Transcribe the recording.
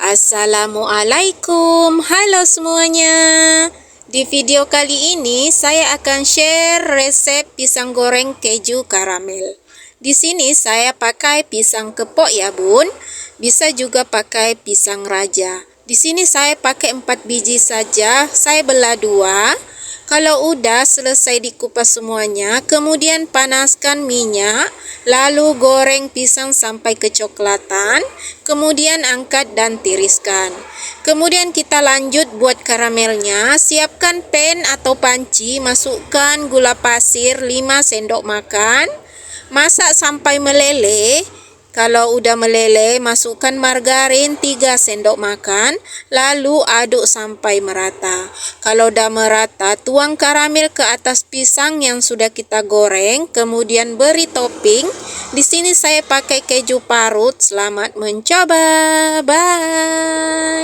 Assalamualaikum, halo semuanya. Di video kali ini saya akan share resep pisang goreng keju karamel. Di sini saya pakai pisang kepok ya bun, bisa juga pakai pisang raja. Di sini saya pakai 4 biji saja, saya belah 2. Kalau udah selesai dikupas semuanya, kemudian panaskan minyak, lalu goreng pisang sampai kecoklatan, kemudian angkat dan tiriskan. Kemudian kita lanjut buat karamelnya. Siapkan pan atau panci, masukkan gula pasir 5 sendok makan, masak sampai meleleh. Kalau udah meleleh, masukkan margarin 3 sendok makan, lalu aduk sampai merata. Kalau udah merata, tuang karamel ke atas pisang yang sudah kita goreng, kemudian beri topping. Di sini saya pakai keju parut. Selamat mencoba. Bye.